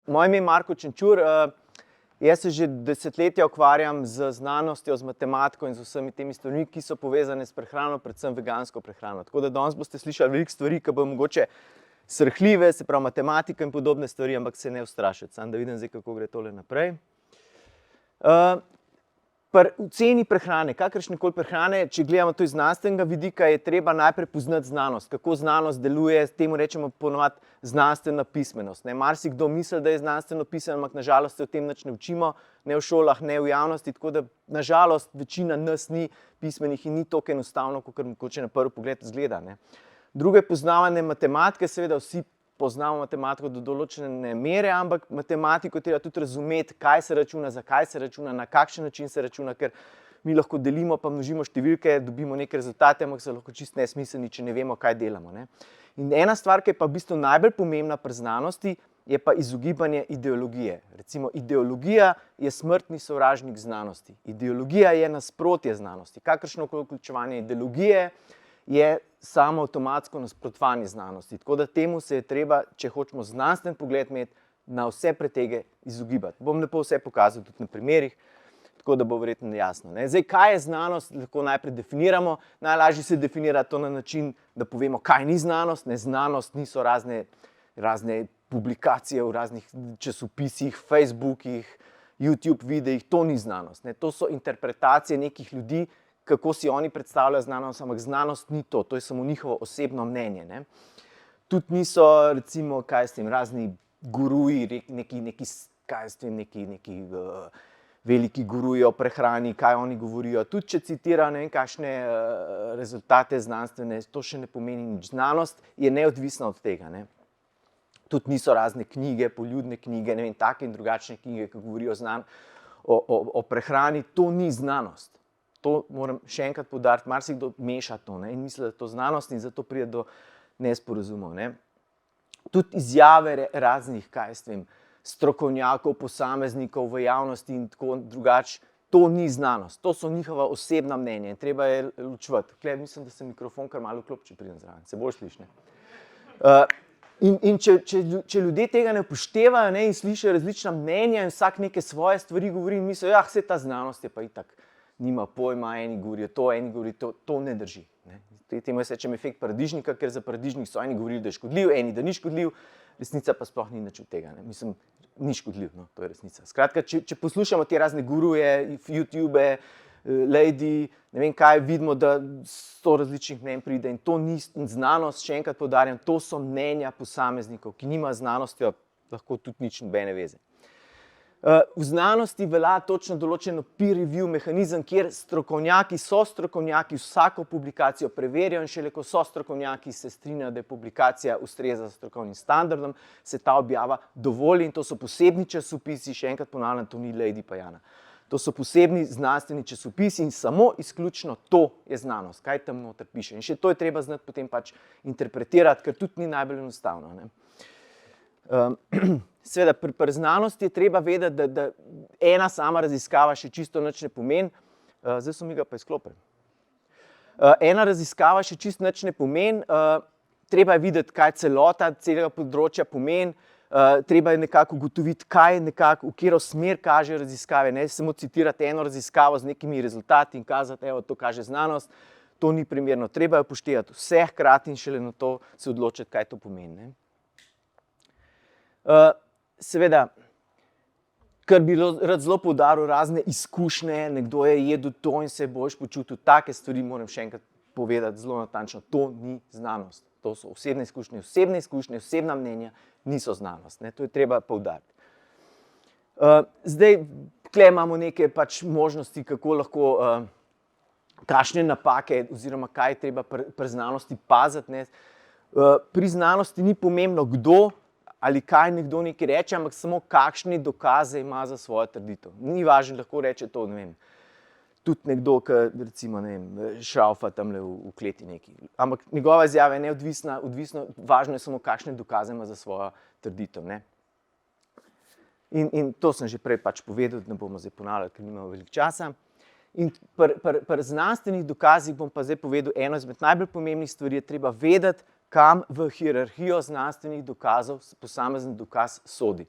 Moje ime je Marko Čenčur. Jaz se že desetletja ukvarjam z znanostjo, z matematiko in z vsemi temi stvarmi, ki so povezane s prehrano, predvsem vegansko prehrano. Tako da danes boste slišali veliko stvari, ki bodo mogoče srhljive, se pravi matematika in podobne stvari, ampak se ne ustrašiti. Samo da vidim zdaj, kako gre tole naprej. Pri oceni prehrane, kakršnekoli prehrane, če gledamo to iz znanstvenega vidika, je treba najprej poznati znanost, kako znanost deluje, temu rečemo ponovadi znanstvena pismenost. Marsikdo misli, da je znanstveno pismen, ampak nažalost se o tem nič ne učimo, ne v šolah, ne v javnosti, tako da nažalost večina nas ni pismenih in ni tako enostavno, kot mogoče na prvi pogled izgleda. Drugo je poznavanje matematike, seveda vsi poznamo matematiko do določene mere, ampak matematiko treba tudi razumeti, kaj se računa, zakaj se računa, na kakšen način se računa, ker mi lahko delimo pa množimo številke, dobimo neke rezultate, ampak so lahko čisto nesmiselni, če ne vemo, kaj delamo. In ena stvar, ki je pa v bistvu najbolj pomembna pri znanosti, je pa izogibanje ideologije. Recimo, ideologija je smrtni sovražnik znanosti. Ideologija je nasprotje znanosti. Kakršnokoli vključevanje ideologije je samo avtomatsko nasprotovanje znanosti. Tako da temu se je treba, če hočemo znanstven pogled imeti, na vse pretege izogibati. Bom lepo vse pokazal tudi na primerih, tako da bo verjetno jasno. Zdaj, kaj je znanost, lahko najprej definiramo. Najlažje se definira to na način, da povemo, kaj ni znanost. Znanost niso razne publikacije v raznih časopisih, Facebookih, YouTube videih, to ni znanost. To so interpretacije nekih ljudi, kako si oni predstavljajo znanost, ampak znanost ni to, to je samo njihovo osebno mnenje. Tudi niso, recimo, kaj s tem, razni guruji, neki veliki guruji o prehrani, kaj oni govorijo. Tudi če citirajo ne vem kakšne rezultate znanstvene, to še ne pomeni nič. Znanost je neodvisna od tega. Tudi niso razne knjige, poljudne knjige, ne vem, take in drugačne knjige, ki govorijo o prehrani, to ni znanost. To moram še enkrat poudariti, marsikdo meša to in misli, da je to znanost in zato pride do nesporazumov. Tudi izjave raznih, kaj s tem, strokovnjakov, posameznikov v javnosti in tako drugače, to ni znanost, to so njihova osebna mnenja in treba je ločevati. Tukaj mislim, da se mikrofon kar malo vklopi, če pridem zraven, se bolj sliši. In če ljudje tega ne upoštevajo in slišijo različna mnenja in vsak neke svoje stvari govori in mislijo, ja, vse ta znanost je pa itak. Nima pojma, eni govorijo to, eni govorijo to ne drži. Temu jaz rečem efekt paradižnika, ker za paradižnik so eni govorili, da je škodljiv, eni, da ni škodljiv, resnica pa sploh ni nič od tega. Mislim, ni škodljiv, no, to je resnica. Skratka, če poslušamo te razne guruje, YouTube, lady, ne vem kaj, vidimo, da 100 različnih mnenj pride in to ni znanost, še enkrat poudarjam, to so mnenja posameznikov, ki nima znanostjo lahko tudi nič nobene veze. V znanosti velja točno določeno peer review mehanizem, kjer strokovnjaki so strokovnjaki vsako publikacijo preverijo in šele ko so strokovnjaki se strinjajo, da je publikacija ustreza strokovnim standardom, se ta objava dovoli in to so posebni časopisi, še enkrat ponavljam, to ni Lady pa Jana. To so posebni znanstveni časopisi in samo izključno to je znanost, kaj tam noter piše. In še to je treba znati potem pač interpretirati, ker tudi ni najbolj enostavno. Seveda, pri znanosti je treba vedeti, da ena sama raziskava še čisto nič ne pomeni. Zdaj so mi ga pa izklopili. Ena raziskava še čisto nič ne pomeni. Treba je videti, kaj celota celega področja pomeni. Treba je nekako ugotoviti, v katero smer kažejo raziskave. Ne samo citirati eno raziskavo z nekimi rezultati in kazati, evo, to kaže znanost. To ni primerno. Treba je upoštevati vse hkrati in šele na to se odločiti, kaj to pomeni. Seveda, kar bi rad zelo poudaril, razne izkušnje, nekdo je jedel to in se boš počutil, take stvari moram še enkrat povedati zelo natančno, to ni znanost. To so osebne izkušnje, osebna mnenja, niso znanost. To je treba poudariti. Zdaj, tukaj imamo neke pač možnosti, kako lahko kakšne napake oziroma kaj je treba pri znanosti paziti. Pri znanosti ni pomembno, kdo ali kaj nekdo nekaj reče, ampak samo kakšne dokaze ima za svojo trditev. Ni važno, lahko reče to, ne vem, tudi nekdo, ki recimo, ne vem, šraufa tamle v kleti neki. Ampak njegova izjava je neodvisna, važno je samo, kakšne dokaze ima za svojo trditev. In to sem že prej pač povedal, ne bomo zdaj ponavljali, ker nimamo veliko časa. In pri znanstvenih dokazih bom pa zdaj povedal eno izmed najbolj pomembnih stvari, je treba vedeti, kam v hierarhijo znanstvenih dokazov posamezen dokaz sodi.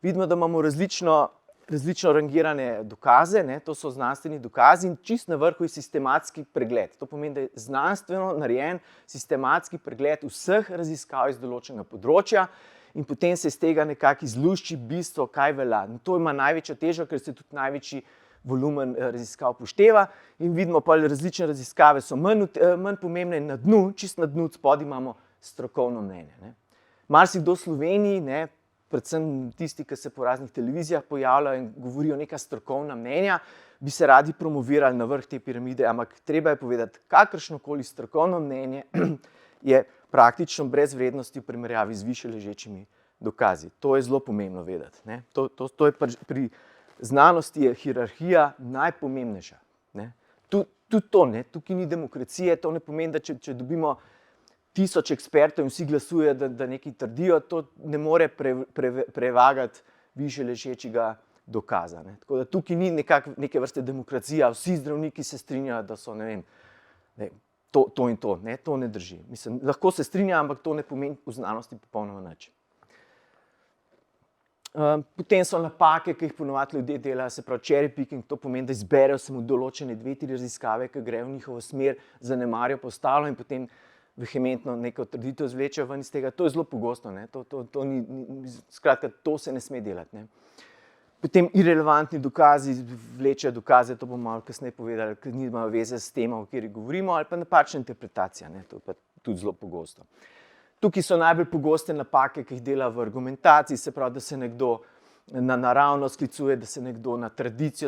vidimo, da imamo različno rangirane dokaze, ne, to so znanstveni dokazi in čist na vrhu je sistematski pregled. To pomeni, da je znanstveno narejen sistematski pregled vseh raziskav iz določenega področja in potem se iz tega nekako izlušči bistvo, kaj velja. In to ima največjo težo, ker se tudi največji volumen raziskav upošteva in vidimo pa različne raziskave so manj pomembne in na dnu, čist na dnu spodaj imamo strokovno mnenje. Ne. Marsikdo v Sloveniji, ne, predvsem tisti, ki se po raznih televizijah pojavljajo in govorijo neka strokovna mnenja, bi se radi promovirali na vrh te piramide, ampak treba je povedati, kakršnokoli strokovno mnenje je praktično brez vrednosti v primerjavi z višje ležečimi dokazi. To je zelo pomembno vedeti. Ne. To je pri znanosti je hierarhija najpomembnejša. Ne. Tudi to, ne, tukaj ni demokracije, to ne pomeni, da če dobimo 1000 ekspertov in vsi glasujejo, da nekaj trdijo, to ne more prevagati višje ležečega dokaza. Ne. Tako da tukaj ni neke vrste demokracija, vsi zdravniki se strinjajo, da so, ne vem, to in to. Ne, to ne drži. Mislim, lahko se strinjajo, ampak to ne pomeni v znanosti popolnoma nič. Potem so napake, ki jih ponovadi ljudje delajo, se pravi cherry picking, to pomeni, da izberejo samo določene 2-3 raziskave, ki grejo v njihovo smer, zanemarijo pa ostalo in potem vehementno neko trditev zvlečejo ven iz tega. To je zelo pogosto, ne? Skratka, to se ne sme delati. Ne? Potem irelevantni dokazi vlečejo dokaze, to bomo malo kasneje povedali, ker nimajo veze s tem, o kateri govorimo, ali pa napačna interpretacija, ne? To je pa tudi zelo pogosto. Tukaj so najbolj pogoste napake, ki jih dela v argumentaciji, se pravi, da se nekdo na naravno sklicuje, da se nekdo na tradicijo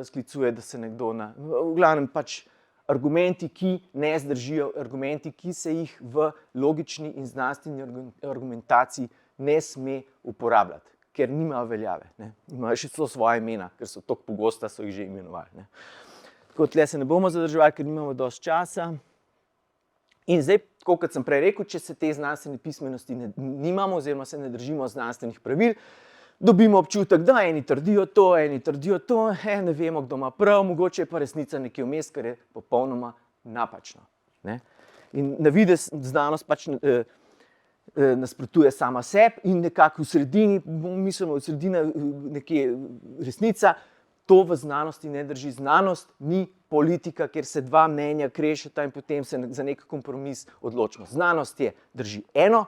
sklicuje, da se nekdo na... V glavnem pač argumenti, ki ne zdržijo, argumenti, ki se jih v logični in znanstveni argumentaciji ne sme uporabljati, ker nimajo veljave. Ne? Imajo še celo svoje imena, ker so toliko pogosta, so jih že imenovali. Ne? Tako tle se ne bomo zadrževali, ker nimamo dosti časa. In zdaj, tako kot sem prej rekel, če se te znanstvene pismenosti nimamo oziroma se ne držimo znanstvenih pravil, dobimo občutek, da eni trdijo to, ne vemo, kdo ima prav, mogoče je pa resnica nekje vmes, kar je popolnoma napačno. Ne? In na videz znanost pač nasprotuje sama sebi in nekako v sredini, mislimo, v sredini nekje resnica, to v znanosti ne drži. Znanost ni politika, kjer se dva mnenja krešeta in potem se za nek kompromis odločimo. Znanost je, drži eno,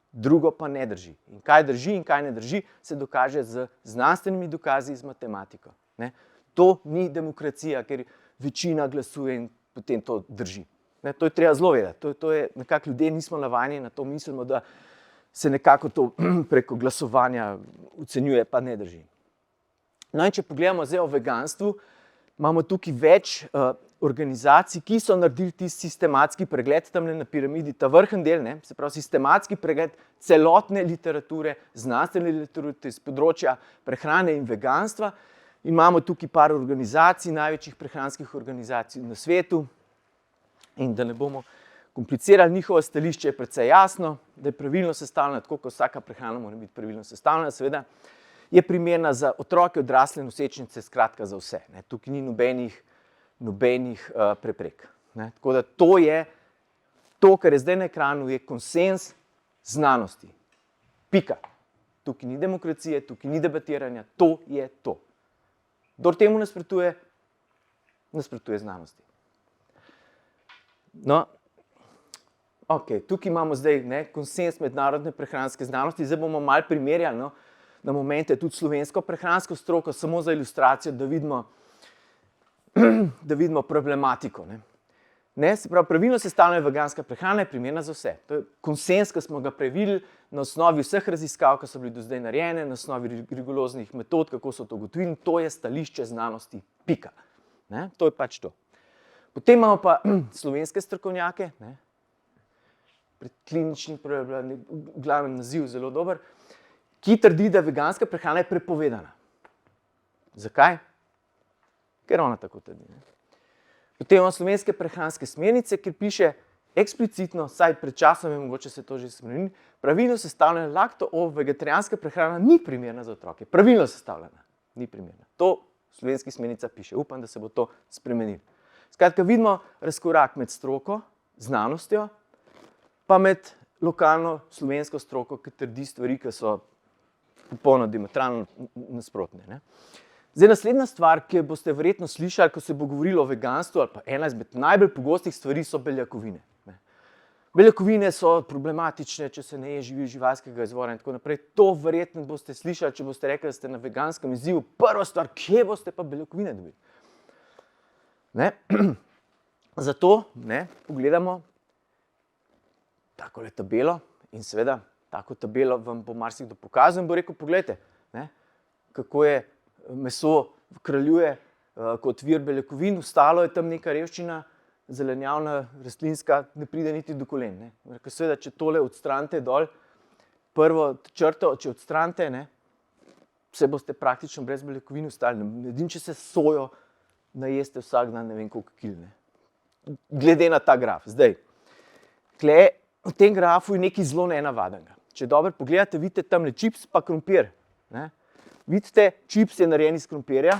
drugo pa ne drži. In kaj drži in kaj ne drži, se dokaže z znanstvenimi dokazi, z matematiko. Ne? To ni demokracija, ker večina glasuje in potem to drži. Ne? To je treba zelo vedeti. To je nekako ljudje nismo navajeni na to, mislimo, da se nekako to preko glasovanja ocenjuje, pa ne drži. No in če pogledamo zdaj o veganstvu, imamo tukaj več organizacij, ki so naredili tisti sistematski pregled tamle na piramidi, ta vrhen del, ne, se pravi sistematski pregled celotne literature, znanstvene literature iz področja prehrane in veganstva. In imamo tukaj par organizacij, največjih prehranskih organizacij na svetu. In da ne bomo komplicirali, njihovo stališče je precej jasno, da je pravilno sestavljena, tako kot vsaka prehrana mora biti pravilno sestavljena, seveda. Je primerna za otroke, odrasle, nosečnice, skratka za vse. Ne. Tukaj ni nobenih preprek. Ne. Tako da to, kar je zdaj na ekranu, je konsenz znanosti. Pika. Tukaj ni demokracije, tukaj ni debatiranja, to je to. Kdor temu nasprotuje znanosti. No, ok, tukaj imamo zdaj konsenz mednarodne prehranske znanosti, zdaj bomo malo primerjali, no, na momente tudi slovensko prehransko stroko, samo za ilustracijo, da vidimo problematiko. Ne, se pravi, pravilno sestavljena veganska prehrana je primerna za vse. To je konsenz, ki smo ga preverili na osnovi vseh raziskav, ki so bili do zdaj narejene, na osnovi rigoroznih metod, kako so to ugotovili, to je stališče znanosti, pika. Ne, to je pač to. Potem imamo pa slovenske strokovnjake, ne, predklinični, glavni naziv zelo dober, ki trdi, da veganska prehrana je prepovedana. Zakaj? Ker ona tako trdi. Ne? Potem imamo slovenske prehranske smernice, kjer piše eksplicitno, saj pred časom je mogoče se to že spremenili, pravilno sestavljena lakto-vegetarijanska prehrana ni primerna za otroke. Pravilno sestavljena, ni primerna. To v slovenskih smernicah piše. Upam, da se bo to spremenilo. Skratka, vidimo razkorak med stroko, znanostjo, pa med lokalno slovensko stroko, ki trdi stvari, ki so popolno diametralno nasprotne. Ne. Zdaj, naslednja stvar, ki boste verjetno slišali, ko se bo govorilo o veganstvu, ali pa ena izmed najbolj pogostih stvari so beljakovine. Ne. Beljakovine so problematične, če se ne je živil živalskega izvora in tako naprej. To verjetno boste slišali, če boste rekli, da ste na veganskem izzivu. Prva stvar, kje boste pa beljakovine dobili? Ne. Zato pogledamo takole tabelo in seveda tako tabelo vam bo marsikdo pokazal in bo rekel, poglejte, kako je meso kraljuje kot vir beljakovin, ostalo je tam neka revščina, zelenjavna, rastlinska, ne pride niti do kolen. Seveda, če tole odstranite dol, prvo črto, če odstranite, se boste praktično brez beljakovin ostali. Edino, če se sojo najeste vsak dan, ne vem koliko kil. Glede na ta graf. Zdaj, tule v tem grafu je nekaj zelo nenavadnega. Če dobro pogledate, vidite tamle čips pa krompir. Vidite, čips je narejen iz krompirja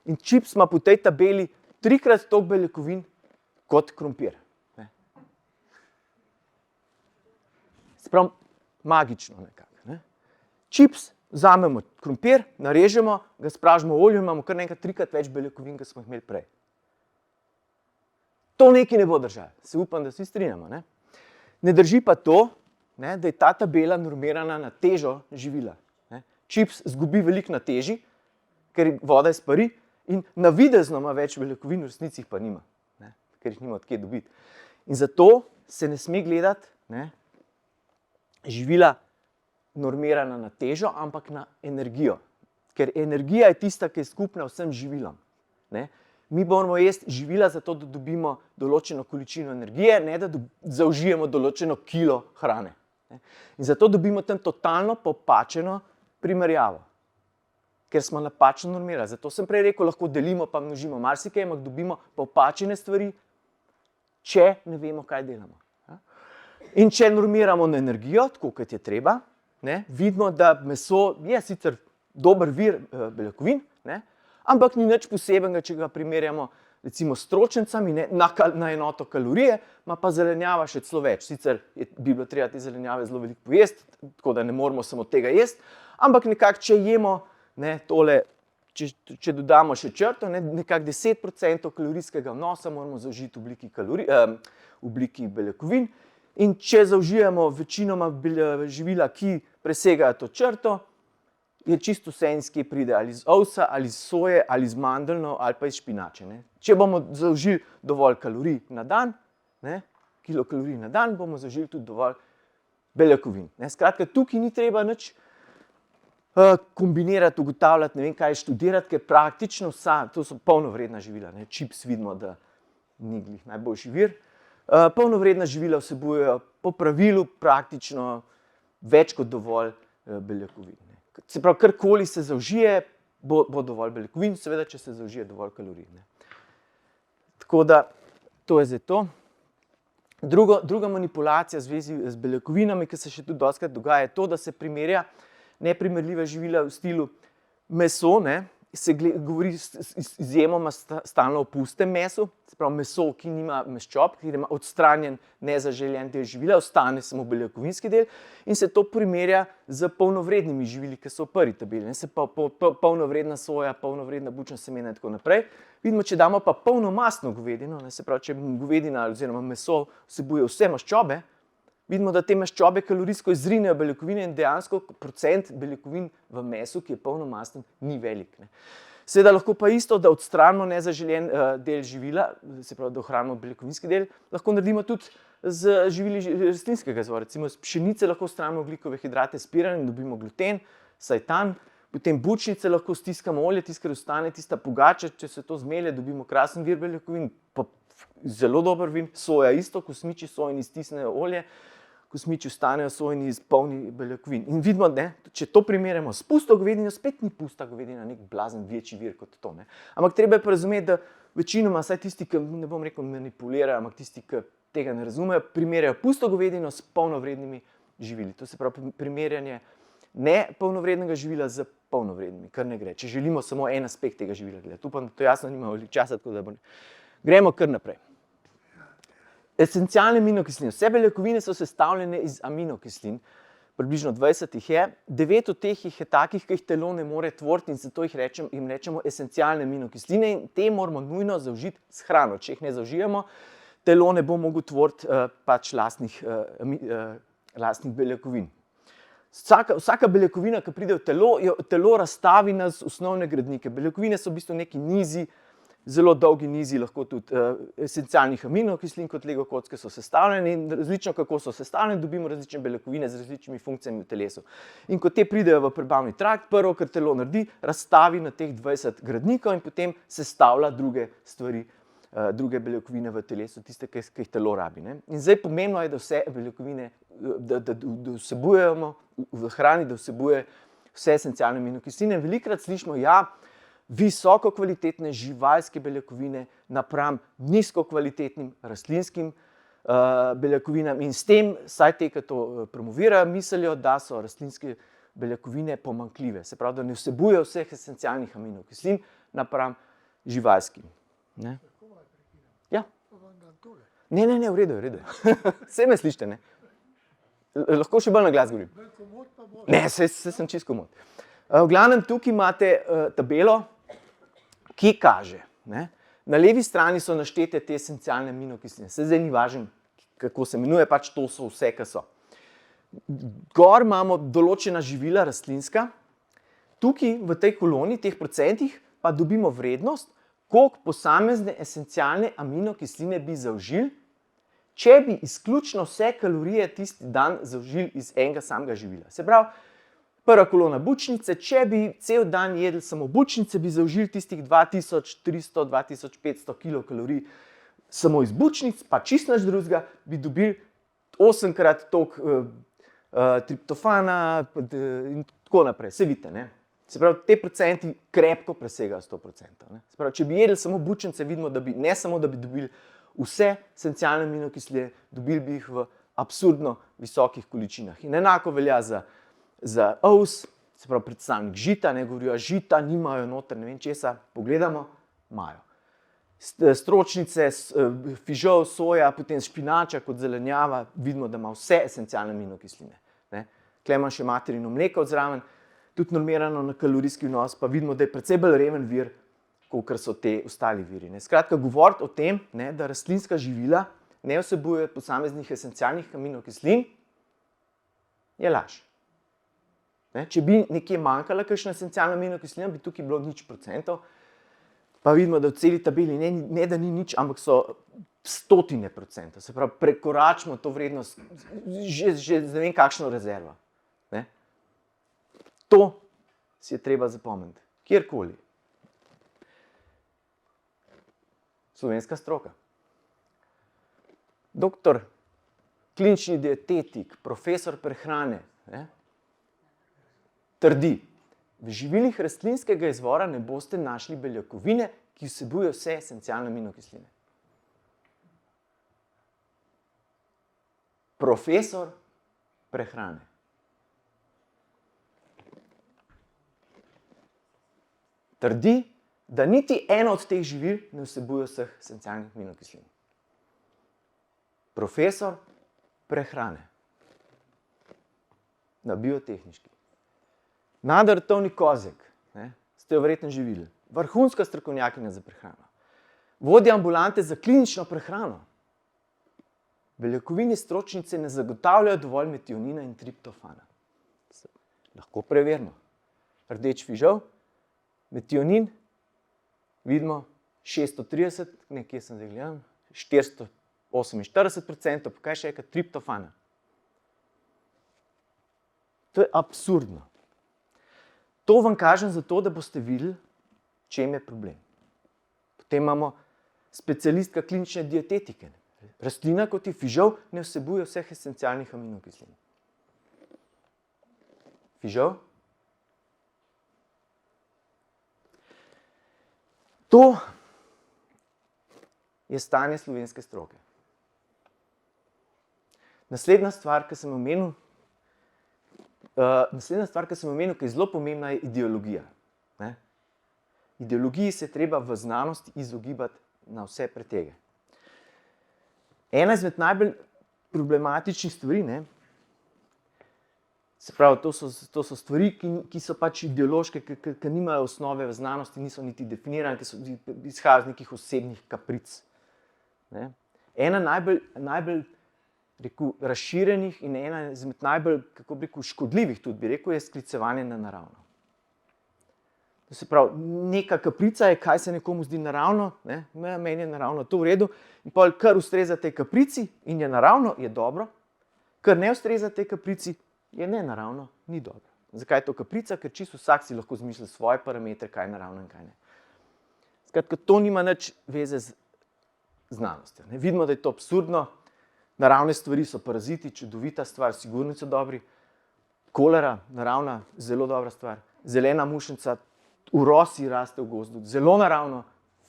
in čips ima po tej tabeli 3-krat toliko beljakovin kot krompir. Se pravi, magično nekako. Čips vzamemo krompir, narežemo, ga spražimo v olju in imamo kar nekaj 3-krat več beljakovin, kot smo jih imeli prej. To nekaj ne bo držalo. Se upam, da vsi strinjamo. Ne drži pa to, da je ta tabela normirana na težo živila. Čips zgubi veliko na teži, ker voda izpari in navidezno ima več beljakovin, v resnici jih pa nima, ker jih nima od kje dobiti. In zato se ne sme gledati živila normirana na težo, ampak na energijo. Ker energija je tista, ki je skupna vsem živilom. Mi moramo jesti živila zato, da dobimo določeno količino energije, ne da zaužijemo določeno kilo hrane. In zato dobimo tam totalno popačeno primerjavo, ker smo napačno normirali. Zato sem prej rekel, lahko delimo pa množimo marsikaj, ampak dobimo popačene stvari, če ne vemo, kaj delamo. In če normiramo na energijo, tako kot je treba, vidimo, da meso je sicer dober vir beljakovin, ampak ni nič posebenega, če ga primerjamo recimo s stročnicami, na enoto kalorije, ima pa zelenjava še celo več. Sicer bi bilo treba te zelenjave zelo veliko pojesti, tako da ne moramo samo tega jesti, ampak nekako, če jemo tole, če dodamo še črto, nekako 10% kalorijskega vnosa moramo zaužiti v obliki beljakovin. In če zaužijemo večinoma živila, ki presegajo to črto, je čisto vse in skje pride, ali iz ovsa, ali iz soje, ali iz mandeljnov, ali pa iz špinače. Če bomo zaužili dovolj kalorij na dan, kilokalorij na dan, bomo zaužili tudi dovolj beljakovin. Skratka, tukaj ni treba nič kombinirati, ugotavljati, ne vem kaj študirati, ker praktično vsa, to so polnovredna živila. Čips vidimo, da ni glih najboljši vir. Polnovredna živila vsebujejo po pravilu praktično več kot dovolj beljakovin. Se pravi, karkoli se zaužije, bo dovolj beljakovin, seveda, če se zaužije dovolj kalorij. Tako da, to je zdaj to. Druga manipulacija v zvezi z beljakovinami, ki se še tudi dostikrat dogaja, je to, da se primerja neprimerljiva živila v stilu meso, se govori izjemoma stalno o pustem mesu, se pravi meso, ki nima maščob, ki ima odstranjen nezaželen del živila, ostane samo beljakovinski del in se to primerja z polnovrednimi živili, ki so v prvi tabeli. Se pa polnovredna soja, polnovredna bučna semena in tako naprej. Vidimo, če damo pa polnomastno govedino, se pravi, če govedina oziroma meso vsebuje vse maščobe, vidimo, da te maščobe kalorijsko izrinejo beljakovine in dejansko procent beljakovin v mesu, ki je polnomasten, ni velik. Seveda lahko pa isto, da odstranimo nezaželen del živila, se pravi, da ohranimo beljakovinski del, lahko naredimo tudi z živili rastlinskega izvora. Recimo iz pšenice lahko odstranimo ogljikove hidrate s piranjem in dobimo gluten, sajtan, potem bučnice lahko stiskamo olje, tisto, kar ostane, tista pogača, če se to zmelje, dobimo krasen vir beljakovin, pa zelo dober vir, soja isto, kosmiči sojini stisnejo olje, kosmiči ostanejo sojini polni beljakovin. In vidimo, če to primerjamo s pusto govedino, spet ni pusta govedina nek blazen večji vir kot to. Ampak treba je pa razumeti, da večinoma, vsaj tisti, ki ne bom rekel manipulirajo, ampak tisti, ki tega ne razumejo, primerjajo pusto govedino s polnovrednimi živili. To se pravi primerjanje ne polnovrednega živila z polnovrednimi, kar ne gre. Če želimo samo en aspekt tega živila gledati. Upam, da to jasno nimamo časa, tako da gremo kar naprej. Esencialne aminokisline. Vse beljakovine so sestavljene iz aminokislin. približno 20 jih je, 9 od teh jih je takih, ki jih telo ne more tvoriti in zato jim rečemo esencialne aminokisline in te moramo nujno zaužiti s hrano. Če jih ne zaužijemo, telo ne bo moglo tvoriti pač lastnih beljakovin. Vsaka beljakovina, ki pride v telo, telo razstavi na osnovne gradnike. Beljakovine so v bistvu neki nizi, zelo dolgi nizi, lahko tudi esencialnih aminokislin, kot Lego kocke so sestavljene in različno, kako so sestavljene, dobimo različne beljakovine z različnimi funkcijami v telesu. In ko te pridejo v prebavni trakt, prvo, kar telo naredi, razstavi na teh 20 gradnikov in potem sestavlja druge stvari, druge beljakovine v telesu, tiste, ki jih telo rabi. In zdaj pomembno je, da vse beljakovine, da vsebujemo v hrani, da vsebuje vse esencialne aminokisline. Velikokrat slišimo, ja, visoko kvalitetne živalske beljakovine napram nizko kvalitetnim rastlinskim beljakovinam in s tem, saj te, ki to promovirajo, mislijo, da so rastlinske beljakovine pomanjkljive. Se pravi, da ne vsebujejo vseh esencialnih aminokislin napram živalskim. Ne? Ja. Ne, v redu, Vse me slišite, ne? Lahko še bolj na glas govorim. Ne, saj sem čisto komot. V glavnem, tukaj imate tabelo, ki kaže, ne? Na levi strani so naštete te esencialne aminokisline. Saj zdaj ni važno, kako se imenuje, pač to so vse, ki so. Gor imamo določena živila rastlinska, tukaj v tej koloni, teh procentih, pa dobimo vrednost, koliko posamezne esencialne aminokisline bi zaužili, če bi izključno vse kalorije tisti dan zaužili iz enega samega živila. Se pravi, prva kolona bučnice, če bi cel dan jedli samo bučnice, bi zaužili tistih 2300–2500 kilokalorij samo iz bučnic, pa čisto nič drugega, bi dobili 8-krat toliko triptofana in tako naprej. Se vidite, ne? Se pravi, te procenti krepko presegajo 100%. Ne? Se pravi, če bi jedli samo bučnice, vidimo, da bi ne samo, da bi dobili vse esencialne aminokisline, dobili bi jih v absurdno visokih količinah. In enako velja za ovs, se pravi predstavnik žita, ne govorijo, žita nimajo noter, ne vem česa, pogledamo, imajo. Stročnice, fižol, soja, potem špinača kot zelenjava, vidimo, da ima vse esencialne aminokisline. Tukaj imam še materino mleko odzraven, tudi normirano na kalorijski vnos, pa vidimo, da je precej bolj reven vir, kakor so te ostali viri. Skratka, govoriti o tem, da rastlinska živila ne vsebujejo posameznih esencialnih aminokislin, je laž. Če bi nekje manjkala kakšna esencialna aminokislina, bi tukaj bilo 0%, pa vidimo, da v celi tabeli ne da ni nič, ampak so 100%. Se pravi, prekoračimo to vrednost že ne vem kakšno rezervo. To si je treba zapomniti. Kjerkoli. Slovenska stroka. Doktor, klinični dietetik, profesor prehrane, trdi, v živilih rastlinskega izvora ne boste našli beljakovine, ki vsebujejo vse esencialne aminokisline. Profesor prehrane. Trdi, da niti eno od teh živil ne vsebuje vseh esencialnih aminokislin. Profesor prehrane. Na biotehniški. Nada Vrtovnik Kozjek, ste jo verjetno že videli, vrhunska strokovnjakinja za prehrano. Vodja ambulante za klinično prehrano. Beljakovine stročnice ne zagotavljajo dovolj metionina in triptofana. Lahko preverimo. Rdeč fižol, metionin, vidimo 630, nekje sem zdaj gledam, 448%, pa kaj še je, triptofana. To je absurdno. To vam kažem zato, da boste videli, čem je problem. Potem imamo specialistka klinične dietetike. Rastlina, kot je fižol, ne vsebuje vseh esencialnih aminokislin. Fižol. To je stanje slovenske stroke. Naslednja stvar, ki sem omenil, ki je zelo pomembna, je ideologija. Ideologiji se je treba v znanosti izogibati na vse pretege. Ena izmed najbolj problematičnih stvari, Se pravi, to so stvari, ki so pač ideološke, ki nimajo osnove v znanosti, niso niti definirane, ki izhajajo iz nekih osebnih kapric. Ne? Ena najbolj rekel, razširjenih in ena izmed najbolj, kako bi rekel, škodljivih tudi, bi rekel, je sklicevanje na naravno. To se pravi, neka kaprica je, kaj se nekomu zdi naravno, ne? Meni je naravno to v redu, in pol, kar ustreza tej kaprici in je naravno, je dobro, kar ne ustreza tej kaprici, je nenaravno, ni dobro. Zakaj je to kaprica? Ker čisto vsak si lahko izmisli svoje parametre, kaj je naravno in kaj ne. Skratka, to nima nič veze z znanostjo. Ne? Vidimo, da je to absurdno, naravne stvari so paraziti, čudovita stvar, sigurno so dobri, kolera, naravna, zelo dobra stvar, zelena mušnica, v rosi raste v gozdu, zelo naravno,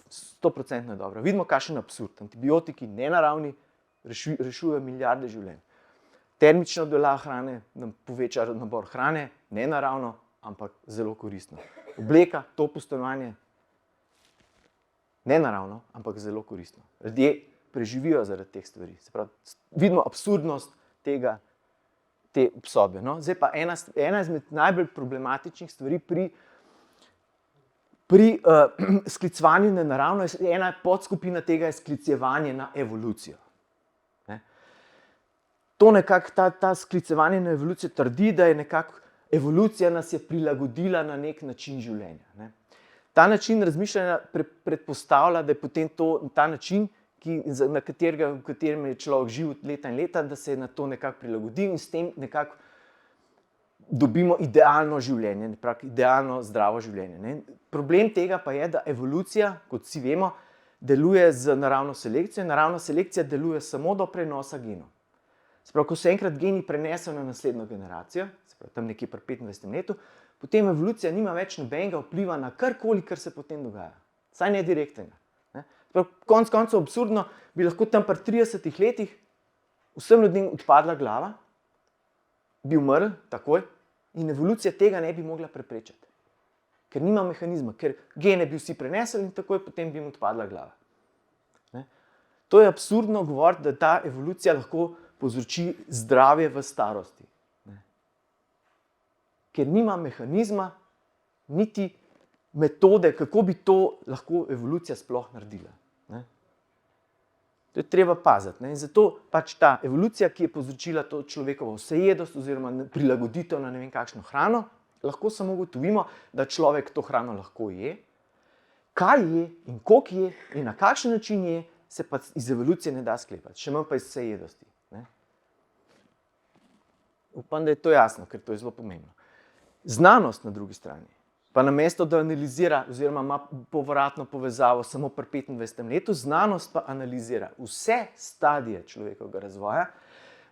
100% dobro. Vidimo, kakšen absurd. Antibiotiki nenaravni rešujejo milijarde življenj. Termična obdelava hrane nam poveča nabor hrane, nenaravno, ampak zelo koristno. Obleka, toplo stanovanje, nenaravno, ampak zelo koristno. Ljudje preživijo zaradi teh stvari. Se pravi, vidimo absurdnost te obsodbe. No? Zdaj pa ena izmed najbolj problematičnih stvari pri sklicevanju na naravno, ena podskupina tega je sklicevanje na evolucijo. To nekako, ta sklicevanje na evolucijo trdi, da je nekako evolucija nas je prilagodila na nek način življenja. Ne? Ta način razmišljanja predpostavlja, da je potem ta način, v katerem je človek živ leta in leta, da se je na to nekako prilagodil in s tem nekako dobimo idealno življenje, idealno zdravo življenje. Ne? Problem tega pa je, da evolucija, kot vsi vemo, deluje z naravno selekcijo in naravna selekcija deluje samo do prenosa genov. Se pravi, ko se enkrat geni prenesejo na naslednjo generacijo, se pravi, tam nekje pri 25. letu, potem evolucija nima več nobenega vpliva na karkoli, kar se potem dogaja. Saj ne direktnega. Ne? Konec koncev absurdno bi lahko tam pri 30 letih vsem ljudem odpadla glava, bi umrl takoj in evolucija tega ne bi mogla preprečiti. Ker nima mehanizma, ker gene bi vsi prenesli in takoj potem bi jim odpadla glava. Ne? To je absurdno govoriti, da ta evolucija lahko povzroči zdravje v starosti. Ne? Ker nima mehanizma, niti metode, kako bi to lahko evolucija sploh naredila. Ne? To je treba paziti. Ne? In zato pač ta evolucija, ki je povzročila to človekovo vsejedost oziroma prilagoditev na ne vem kakšno hrano, lahko samo ugotovimo, da človek to hrano lahko je, kaj je in koliko je in na kakšen način je, se pa iz evolucije ne da sklepati, še manj pa iz vsejedosti. Upam, da je to jasno, ker to je zelo pomembno. Znanost na drugi strani, pa namesto da analizira oziroma ima povratno povezavo samo pri 25. letu, znanost pa analizira vse stadije človekovega razvoja,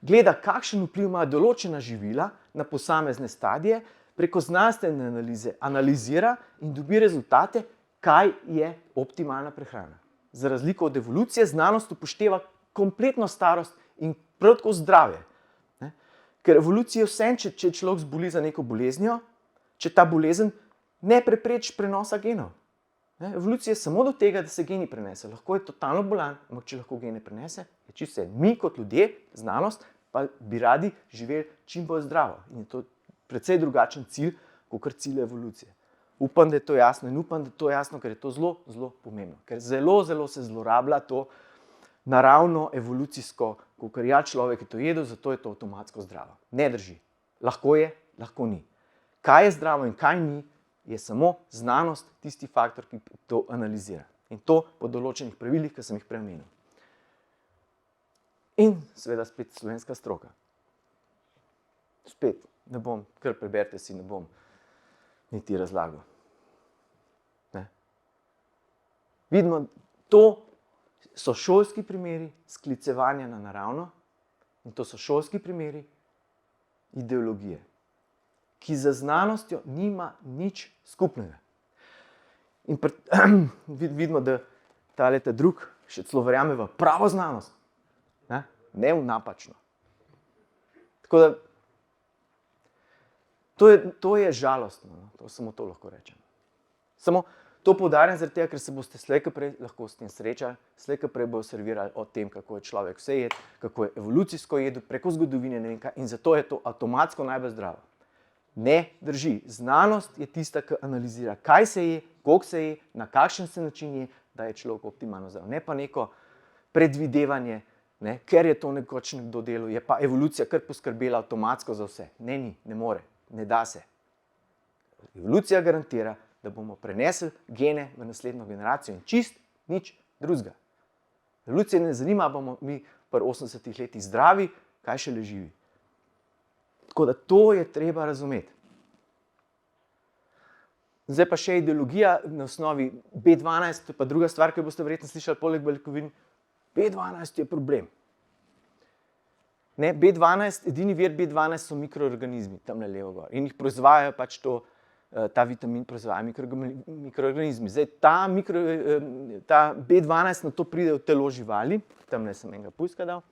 gleda, kakšen vpliv imajo določena živila na posamezne stadije, preko znanstvene analize analizira in dobi rezultate, kaj je optimalna prehrana. Za razliko od evolucije, znanost upošteva kompletno starost in prav tako zdravje. Ker evolucija je vse, če človek zboli za neko boleznijo, če ta bolezen ne prepreči prenosa genov. Evolucija je samo do tega, da se geni prenese. Lahko je totalno bolan, ampak če lahko gene prenese, je čisto vse. Mi kot ljudje, znanost, pa bi radi živeli čim bolj zdravo. In je to precej drugačen cilj, kot cilj evolucije. Upam, da je to jasno in upam, da je to jasno, ker je to zelo, zelo pomembno. Ker zelo, zelo se zlorablja to naravno evolucijsko, kakor ja, človek je to jedel, zato je to avtomatsko zdravo. Ne drži. Lahko je, lahko ni. Kaj je zdravo in kaj ni, je samo znanost tisti faktor, ki to analizira. In to po določenih pravilih, ki sem jih prej omenil. In seveda spet slovenska stroka. Spet, ne bom, kar preberite si, ne bom niti razlagal. Ne? Vidimo, to so šolski primeri sklicevanja na naravno in to so šolski primeri ideologije, ki za znanostjo nima nič skupnega. In vidimo, da ta drug še celo verjame v pravo znanost, ne v napačno. Tako da to je žalostno, no? To samo to lahko rečem. Samo to poudarjam zaradi tega, ker se boste slej ko prej lahko s tem srečali, slej ko prej bojo servirali o tem, kako je človek vse jed, kako je evolucijsko jedel, preko zgodovine, ne vem kaj, in zato je to avtomatsko najbolj zdravo. Ne drži. Znanost je tista, ki analizira, kaj se je, koliko se je, na kakšen se način je, da je človek optimalno zdrav. Ne pa neko predvidevanje, ne, ker je to nekoč nekdo delal, je pa evolucija kar poskrbela avtomatsko za vse. Ne, ni, ne more, ne da se. Evolucija garantira, da bomo prenesli gene v naslednjo generacijo in čist nič drugega. Evolucija ne zanima, bomo mi pri 80 letih zdravi, kaj šele živi. Tako da to je treba razumeti. Zdaj pa še ideologija na osnovi B12, to je pa druga stvar, ki boste verjetno slišali poleg beljakovin. B12 je problem. Ne, B12, edini vir B12 so mikroorganizmi, tam na levo gor. In jih proizvajajo pač to, ta vitamin proizvajajo mikroorganizmi. Zdaj ta B12 na to pride v telo živali, tam ne sem enega pujska dal.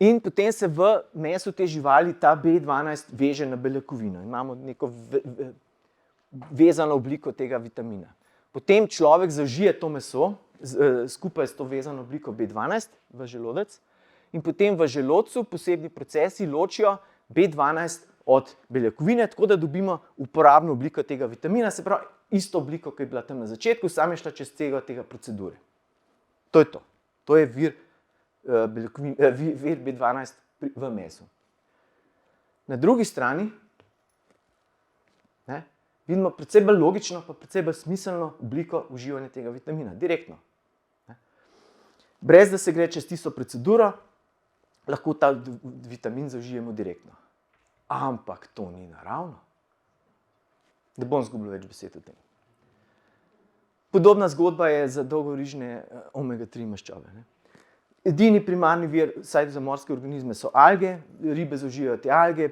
In potem se v mesu te živali ta B12 veže na beljakovino. Imamo neko vezano obliko tega vitamina. Potem človek zaužije to meso skupaj s to vezano obliko B12 v želodec in potem v želodcu posebni procesi ločijo B12 od beljakovine, tako da dobimo uporabno obliko tega vitamina, se pravi isto obliko, ki je bila tam na začetku, samo je šla čez celo tega procedure. To je to. To je vir B12 v mesu. Na drugi strani vidimo precej bolj logično, pa precej bolj smiselno obliko uživanja tega vitamina, direktno. Brez da se gre čez tisto proceduro, lahko ta vitamin zaužijemo direktno. Ampak to ni naravno. Ne bom izgubljal več besed o tem. Podobna zgodba je za dolgovrižne omega-3 maščobe. Edini primarni vir, vsaj za morske organizme, so alge, ribe zaužijajo te alge,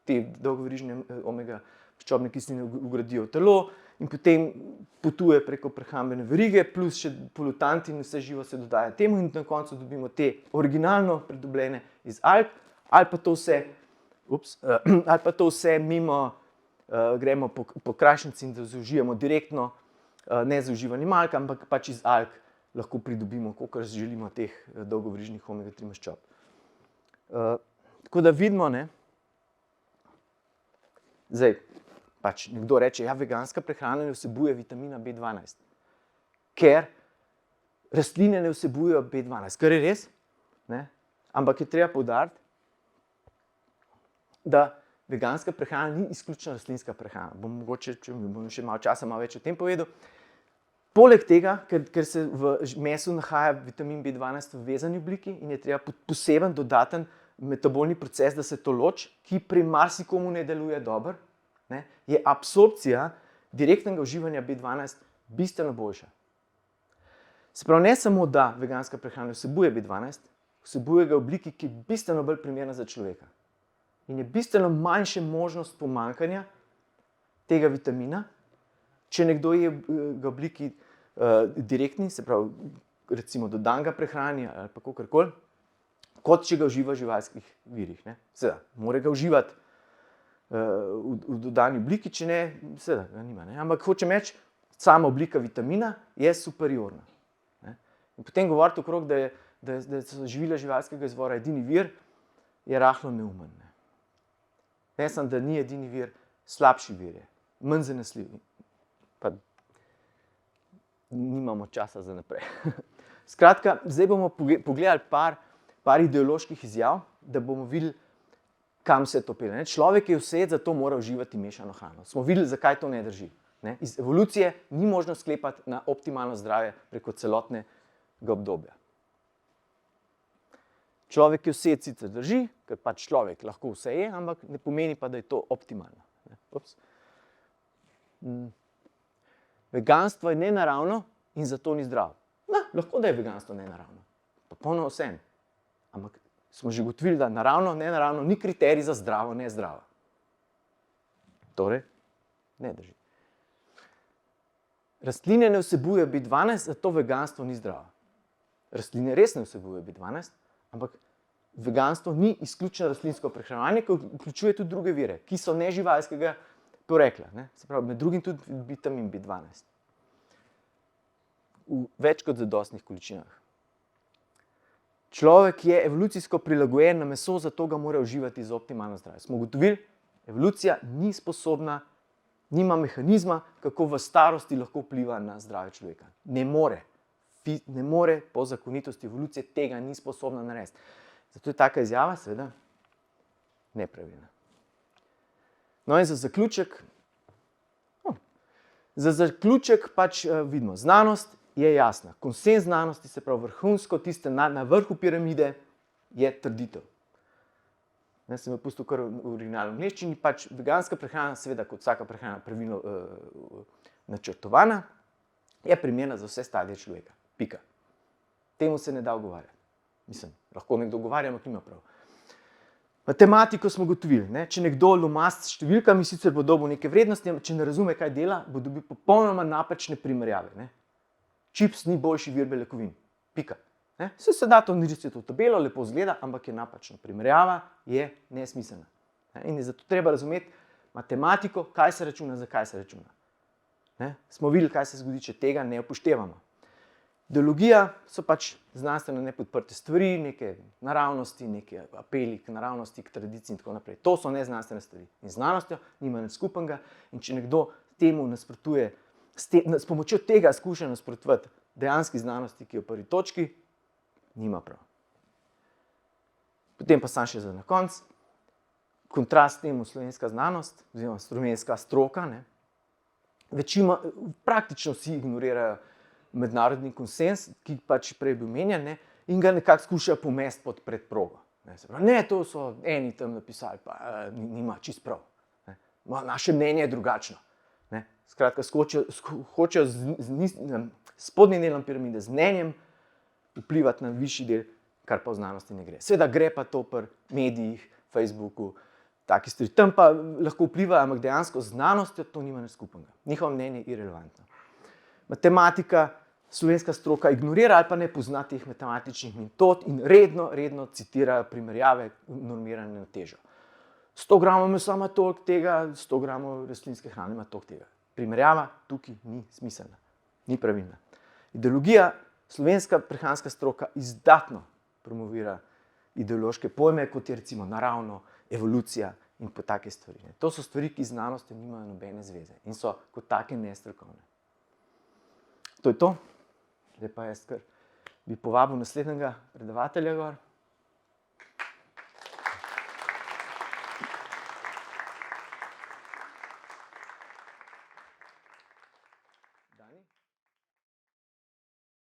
te dolgovrižne omega-maščobne kisline vgradijo v telo in potem potuje preko prehrambene verige, plus še polutanti in vse živo se dodaja temu in na koncu dobimo te originalno pridobljene iz alg, ali pa to vse mimo gremo po krašnici in da zaužijemo direktno, ne z uživanjem alg, ampak pač iz alg lahko pridobimo, kolikor želimo teh dolgovrižnih omega-3 maščob. Tako da vidimo, ne, zdaj, pač nekdo reče, ja, veganska prehrana ne vsebuje vitamina B12, ker rastline ne vsebujejo B12, kar je res, ne, ampak je treba poudariti, da veganska prehrana ni izključno rastlinska prehrana. Bom mogoče, če bom še malo časa, malo več o tem povedal. Poleg tega, ker se v mesu nahaja vitamin B12 v vezani obliki in je treba poseben dodaten metabolni proces, da se to loči, ki pri marsikomu ne deluje dobro, ne, je absorpcija direktnega uživanja B12 bistveno boljša. Se pravi, ne samo, da veganska prehrana vsebuje B12, vsebuje ga v obliki, ki je bistveno bolj primerna za človeka. In je bistveno manjša možnost pomanjkanja tega vitamina, če nekdo je ga v obliki direktni, se pravi, recimo dodanega prehrani ali pa kakorkoli, kot če ga uživa v živalskih virih. Seveda, mora ga uživati v dodani obliki, če ne, seveda ga nima. Ampak hočem reči, sama oblika vitamina je superiorna. In potem govoriti okrog, da so živila živalskega izvora edini vir, je rahlo neumen. Ne samo, da ni edini vir, slabši vir je, manj zanesljiv. Pa nimamo časa za naprej. Skratka, zdaj bomo pogledali par ideoloških izjav, da bomo videli, kam se to pelje. Človek je vsed, zato mora uživati mešano hrano. Smo videli, zakaj to ne drži. Iz evolucije ni možno sklepati na optimalno zdravje preko celotnega obdobja. Človek je vsed sicer drži, ker pač človek lahko vse je, ampak ne pomeni pa, da je to optimalno. Veganstvo je nenaravno in zato ni zdravo. Lahko da je veganstvo nenaravno. Popolnoma vseeno. Ampak smo že ugotovili, da naravno, nenaravno ni kriterij za zdravo, ne zdravo. Torej, ne drži. Rastline ne vsebujejo B12, zato veganstvo ni zdravo. Rastline res ne vsebujejo B12, ampak veganstvo ni izključno rastlinsko prehranjevanje, ki vključuje tudi druge vire, ki so neživalskega porekla. Se pravi, med drugim tudi vitamin B12. V več kot zadostnih količinah. Človek je evolucijsko prilagojen na meso, zato ga mora uživati za optimalno zdravje. Smo ugotovili, Evolucija ni sposobna, nima mehanizma, kako v starosti lahko vpliva na zdravje človeka. Ne more po zakonitosti evolucije tega ni sposobna narediti. Zato je taka izjava seveda nepravilna. No in za zaključek pač vidimo, znanost je jasna. Konsenz znanosti, se pravi vrhunsko, tiste na vrhu piramide, je trditev. Jaz sem jo pustil kar v originalni angleščini, pač veganska prehrana, seveda kot vsaka prehrana pravilno načrtovana, je primerna za vse stadije človeka. Pika. Temu se ne da ugovarjati. Mislim, lahko nekdo ugovarja, ampak nima prav. Matematiko smo ugotovili, ne? Če nekdo lomast s številkami, sicer bo dobil neke vrednosti, če ne razume, kaj dela, bo dobil popolnoma napačne primerjave. Ne? Čips ni boljši vir beljakovin. Pika. Ne? Se da to narisati v tabelo, lepo izgleda, ampak je napačna. Primerjava je nesmiselna. In je zato treba razumeti matematiko, kaj se računa, zakaj se računa. Ne? Smo videli, kaj se zgodi, če tega ne upoštevamo. Ideologija so pač znanstveno nepodprte stvari, neke naravnosti, neke apeli k naravnosti, k tradiciji in tako naprej. To so neznanstvene stvari. In znanostjo nima nič skupnega. In če nekdo temu nasprotuje, s pomočjo tega skuša nasprotovati dejanski znanosti, ki je v prvi točki, nima prav. Potem pa sam še za na konec. Kontrast temu slovenska znanost, oziroma slovenska stroka, ne. Praktično vsi ignorirajo mednarodni konsens, ki pač prej bil omenjen, ne, in ga nekako skušajo pomesti pod predprogo. Ne, to so eni tam napisali, pa nima čist prav. Ne. Naše mnenje je drugačno. Ne. Skratka, hočejo spodnji delom piramide z mnenjem vplivati na višji del, kar pa v znanosti ne gre. Seveda gre pa to pri medijih, Facebooku, taki stvari. Tam pa lahko vpliva, ampak dejansko z znanostjo to nima nič skupnega. Njihovo mnenje je irelevantno. Matematika, slovenska stroka ignorira ali pa ne pozna teh matematičnih metod in redno citirajo primerjave normirane na težo. 100 gramov mesa ima toliko tega, 100 gramov rastlinske hrane ima toliko tega. Primerjava tukaj ni smiselna, ni pravilna. Ideologija, slovenska prehranska stroka izdatno promovira ideološke pojme, kot je recimo naravno, evolucija in pa take stvari. To so stvari, ki z znanostjo nimajo nobene zveze in so kot take nestrokovne. To je to. Zdaj pa jaz kar bi povabil naslednjega predavatelja gor.